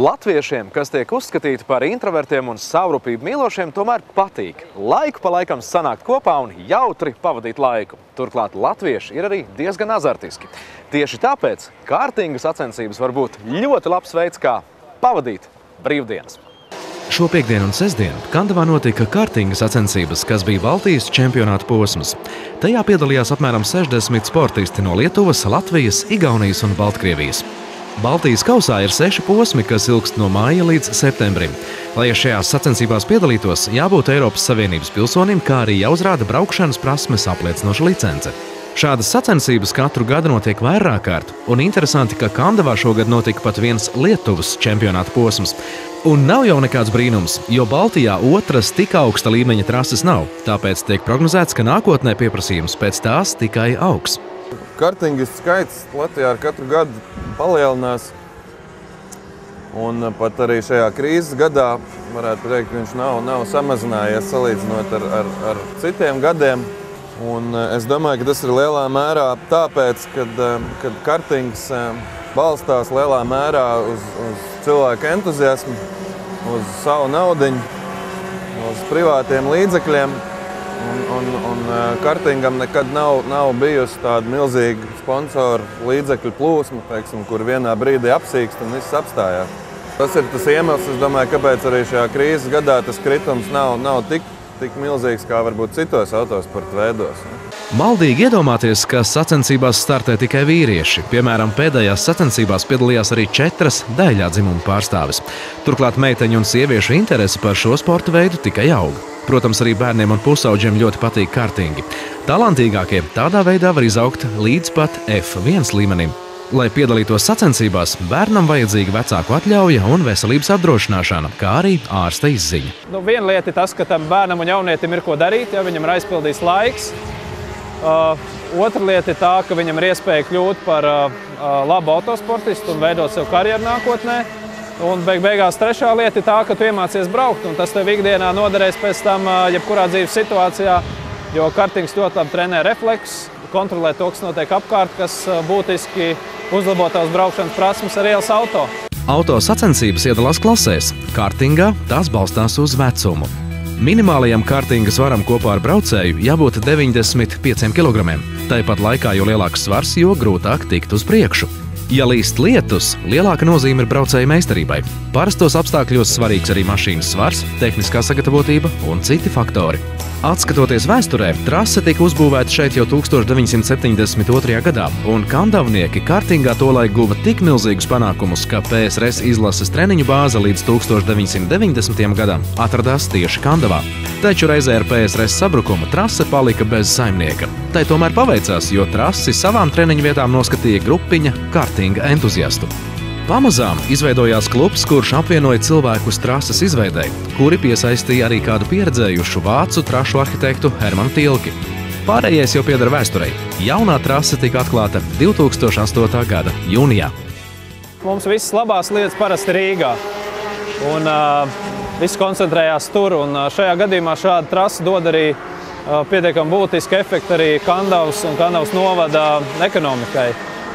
Latviešiem, kas tiek uzskatīti par introvertiem un savrupību mīlošiem, tomēr patīk laiku pa laikam sanākt kopā un jautri pavadīt laiku. Turklāt latvieši ir arī diezgan azartiski. Tieši tāpēc kārtinga sacensības var būt ļoti labs veids, kā pavadīt brīvdienas. Šo piektdienu un sestdienu Kandavā notika kārtinga sacensības, kas bija Baltijas čempionāta posms. Tajā piedalījās apmēram 60 sportisti no Lietuvas, Latvijas, Igaunijas un Baltkrievijas. Baltijas kausā ir 6 posmi, kas ilgst no māja līdz septembrim. Lai šajās sacensībās piedalītos, jābūt Eiropas Savienības pilsonim, kā arī jāuzrāda braukšanas prasmes apliecinoša licence. Šādas sacensības katru gadu notiek vairāk kārt, un interesanti, ka Kandavā šogad notika pat viens Lietuvas čempionāta posms. Un nav jau nekāds brīnums, jo Baltijā otras tik augsta līmeņa trases nav, tāpēc tiek prognozēts, ka nākotnē pieprasījums pēc tās tikai augs. Kartingistu skaits Latvijā ar katru gadu palielinās, un pat arī šajā krīzes gadā, varētu teikt, viņš nav samazinājies salīdzinot ar citiem gadiem. Un es domāju, ka tas ir lielā mērā tāpēc, kad kartings balstās lielā mērā uz cilvēku entuziasmu, uz savu naudiņu, uz privātiem līdzekļiem. Un kartingam nekad nav bijusi tāda milzīga sponsoru līdzekļu plūsma, teiksim, kur vienā brīdī apsīkst un viss apstājās. Tas ir tas iemesls, es domāju, kāpēc arī šajā krīzes gadā tas kritums nav tik milzīgs, kā varbūt citos autosporta veidos. Maldīgi iedomāties, ka sacensībās startē tikai vīrieši. Piemēram, pēdējās sacensībās piedalījās arī 4 daļā dzimuma pārstāvis. Turklāt meiteņu un sieviešu interese par šo sporta veidu tikai aug. Protams, arī bērniem un pusauģiem ļoti patīk kartingi. Talantīgākie tādā veidā var izaugt līdz pat F1 līmenim. Lai piedalītos sacensībās, bērnam vajadzīga vecāku atļauja un veselības apdrošināšana, kā arī ārsta izziņa. Viena lieta ir tas, ka tam bērnam un jaunietim ir ko darīt, ja viņam ir aizpildījis laiks. Otra lieta ir tā, ka viņam ir iespēja kļūt par labu autosportistu un veidot sev karjeru nākotnē. Un beigās trešā lieta ir tā, ka tu iemācies braukt, un tas tev ikdienā noderēs pēc tam jebkurā dzīves situācijā, jo kartings ļoti labi trenē refleksus, kontrolē to, kas notiek apkārt, kas būtiski uzlabo tavas braukšanas prasmes ar ielas auto. Auto sacensības iedalās klasēs. Kartingā tās balstās uz vecumu. Minimālajam kartinga svaram kopā ar braucēju jābūt 95 kg. Tāpat laikā, jo lielāks svars, jo grūtāk tikt uz priekšu. Ja līst lietus, lielāka nozīme ir braucēja meistarībai. Parastos apstākļos svarīgs arī mašīnas svars, tehniskā sagatavotība un citi faktori. Atskatoties vēsturē, trase tika uzbūvēta šeit jau 1972. gadā, un kandavnieki kartingā tolaik guva tik milzīgus panākumus, ka PSRS izlases treniņu bāze līdz 1990. gadam atradās tieši Kandavā. Taču reizē ar PSRS sabrukumu trase palika bez saimnieka. Tai tomēr paveicās, jo trasi savām treniņu vietām noskatīja grupiņa kartinga entuziastu. Pamazām izveidojās klubs, kurš apvienoja cilvēkus trases izveidei, kuri piesaistīja arī kādu pieredzējušu vācu trašu arhitektu Hermanu Tilki. Pārējais jau pieder vēsturei. Jaunā trase tika atklāta 2008. gada jūnijā. Mums visas labās lietas parasti Rīgā, un viss koncentrējās tur, un šajā gadījumā šāda trase dod arī pietiekami būtiski efekti arī Kandavas un Kandavas novada ekonomikai.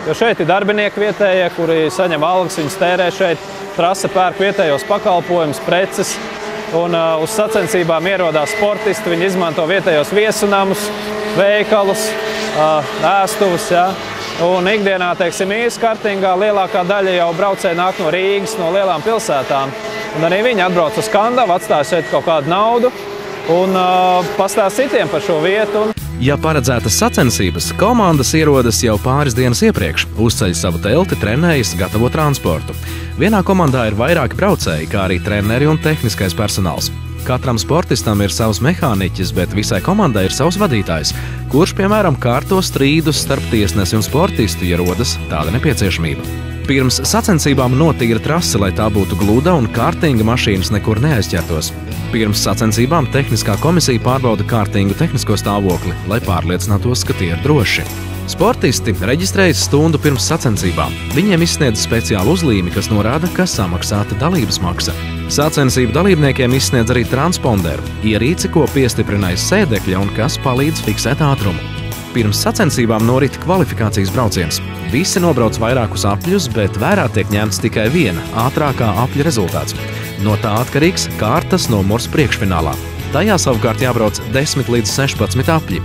Jo šeit ir darbinieki vietējie, kuri saņem algas, viņus tērē šeit, trase pērk vietējos pakalpojumus, preces, un uz sacensībām ierodās sportisti, viņi izmanto vietējos viesunamus, veikalus, ēstuves, ja? Un ikdienā, teiksim, īres kartingā lielākā daļa jau braucēji nāk no Rīgas, no lielām pilsētām, un arī viņi atbrauc uz Kandavu, atstāja šeit kaut kādu naudu un pastāst citiem par šo vietu. Ja paredzētas sacensības, komandas ierodas jau pāris dienas iepriekš, uzceļ savu telti, trenējas, gatavo transportu. Vienā komandā ir vairāki braucēji, kā arī treneri un tehniskais personāls. Katram sportistam ir savs mehāniķis, bet visai komandai ir savs vadītājs, kurš, piemēram, kārto strīdus starp tiesnesi un sportistu, ja rodas tāda nepieciešamība. Pirms sacensībām notīra trase, lai tā būtu gluda un kartinga mašīnas nekur neaizķertos. Pirms sacensībām tehniskā komisija pārbauda kartingu tehnisko stāvokli, lai pārliecinātos, ka tie ir droši. Sportisti reģistrējas stundu pirms sacensībām. Viņiem izsniedz speciālu uzlīmi, kas norāda, ka samaksāta dalības maksa. Sacensību dalībniekiem izsniedz arī transponderu, ierīci, ko piestiprina aiz sēdekļa un kas palīdz fiksēt ātrumu. Pirms sacensībām norit kvalifikācijas brauciens. Visi nobrauc vairākus apļus, bet vērā tiek ņemts tikai viena ātrākā apļa rezultāts. No tā atkarīgs kārtas numurs priekšfinālā. Tajā savukārt jābrauc 10 līdz 16 apļi.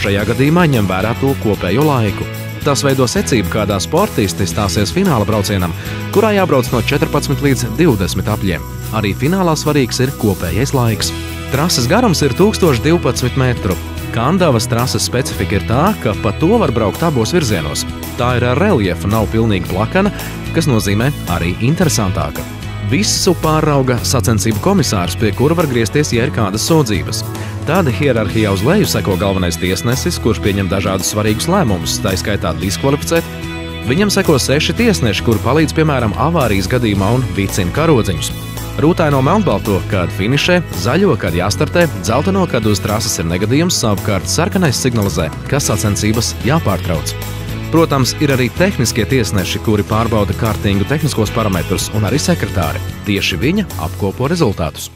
Šajā gadījumā ņem vērā to kopējo laiku. Tas veido secību, kādā sportisti stāsies fināla braucienam, kurā jābrauc no 14 līdz 20 apļiem. Arī finālā svarīgs ir kopējais laiks. Trases garums ir 1012 metru. Kandavas trases specifika ir tā, ka pa to var braukt abos virzienos. Tā ir ar reliefu, nav pilnīgi plakana, kas nozīmē arī interesantāka. Visu pārauga sacensību komisārs, pie kura var griezties, ja ir kādas sūdzības. Tāda hierarhijā uz leju seko galvenais tiesnesis, kurš pieņem dažādus svarīgus lēmumus, tā skaitā diskvalificēt. Viņam seko 6 tiesneši, kuri palīdz, piemēram, avārijas gadījumā un vicina karodziņus. Rūtaino melnbalto, kad finišē, zaļo, kad jāstartē, dzelteno, kad uz trases ir negadījums, savukārt sarkanais signalizē, ka sacensības jāpārtrauc. Protams, ir arī tehniskie tiesneši, kuri pārbauda kartingu tehniskos parametrus, un arī sekretāri. Tieši viņa apkopo rezultātus.